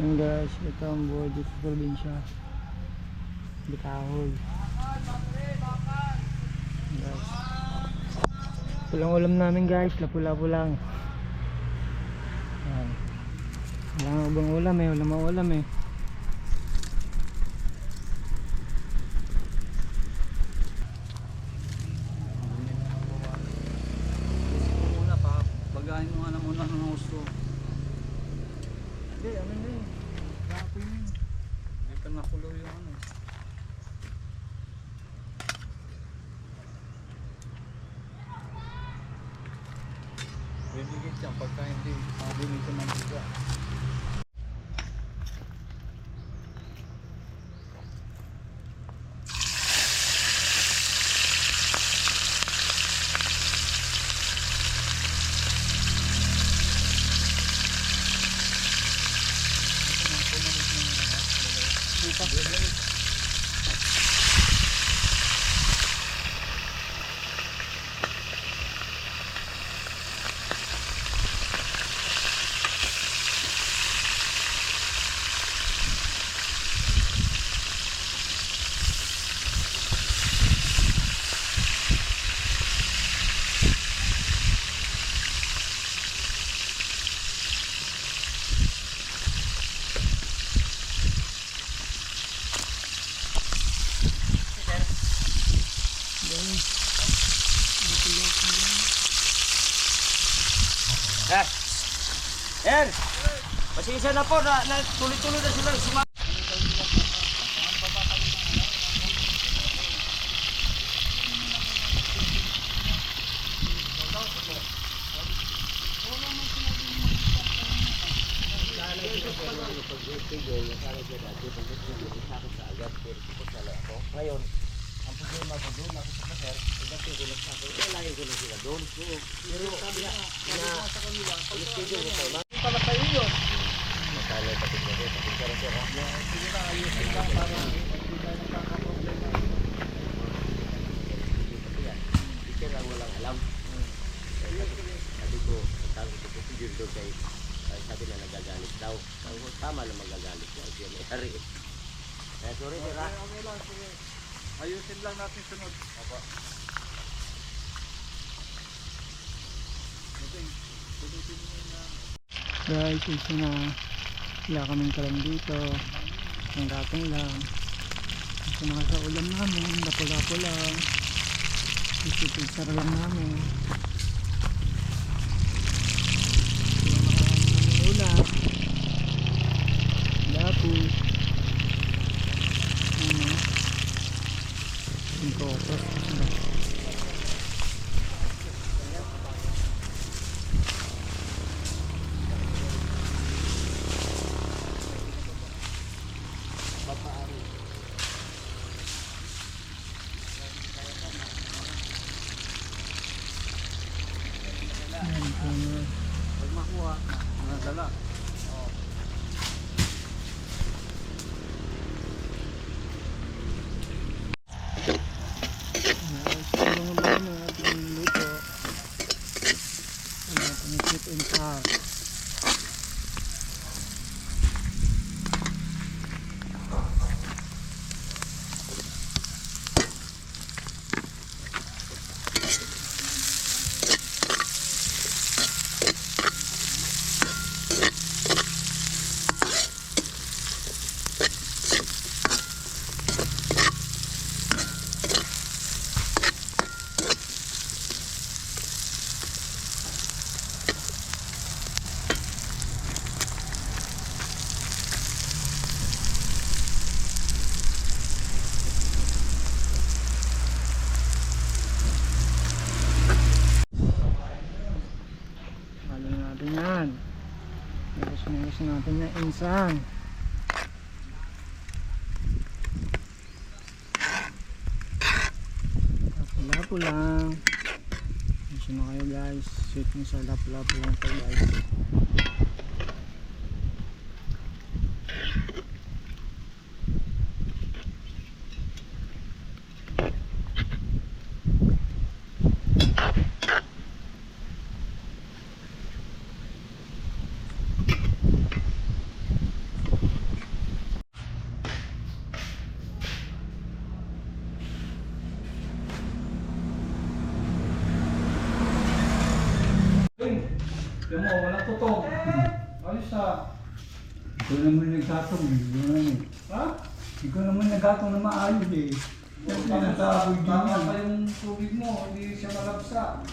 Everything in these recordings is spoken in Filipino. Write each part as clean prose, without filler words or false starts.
Yan guys, ito ang buhay dito sa probinsya. Bitahoy. Guys, pulang ulam namin guys, lapu-lapu lang. Yan. Wala nga bang ulam eh, wala mga ulam eh. Muna pa, bagahin mo nga na muna ng gusto. Hindi, ano na eh. Kapoy na eh. Hindi pa nakulo yung ano. Binigit yan pagka hindi mabilis sa mantika. Pasensya na po na tuloy-tuloy na sila sumama. Ngayon, ang problema ko doon, ako sa sir, dati ko lang sa akin, lagi ko lang sila doon. Pero sabi na sa kanila, schedule ko tayo. Pala kayo yun. Matalo pati ko rin, pati ko rin sir. Sige na, ayusin lang para hindi tayo nagkakaproblema. Hindi sir, ang walang alam. Sabi ko, sabi ko, procedure doon kay sabi na nagagalit daw. Sabi ko, tama na magagalit ko. Siya may hari. Sorry sir ha. Okay lang, sige. Ayusin lang natin sunod. Apa. Guys, isa na wala kaming kalam dito. Ang gatong lang. Isa na sa ulam namin, lapu-lapu lang. Isipig-sar lang namin. Ulam. Lapu. Yung kokos. Pag makuha, nadala. Natin na insan. Lapu-lapu lang. Kasi na kayo guys, sweet mo sa lapu-lapu lang to guys. Yung mo, walang tutok. Ayos ha. Ikaw naman nagtatong eh. Ikaw naman eh. Ha? Ikaw naman nagtatong na maayos eh. Siyempre nasaboy din Tama yan. pa yung tubig mo, hindi siya malabsa.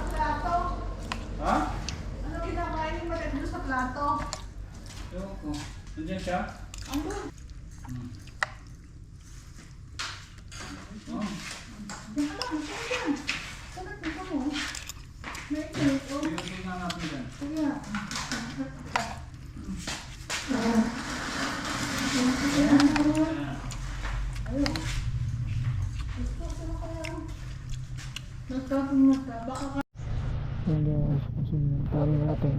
Plato? Ha? Ano kinakain mo rin sa plato? Ewan ko. Nandiyan siya? Andun. Oh. Diyan ka lang, saan yan? Saan ka mo? May init, oh. Yung tingnan natin dyan. Kaya. Ayun. Gusto ko na kaya. Nagtapong baka ka. Yung guys, kasi yung tali natin.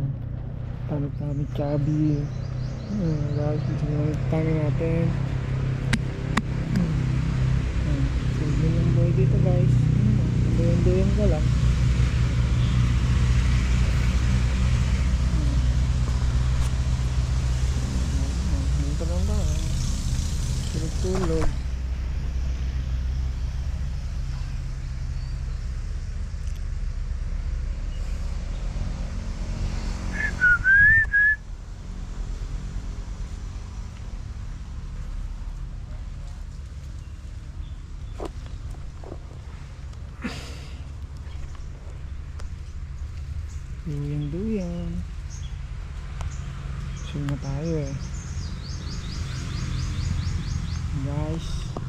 Tali chabi. Guys, ito yung tali natin. So, yun yung boy dito guys. Doyon ka lang. Dito lang ba? Tulog-tulog. Duyang. Sino na tayo eh. Guys.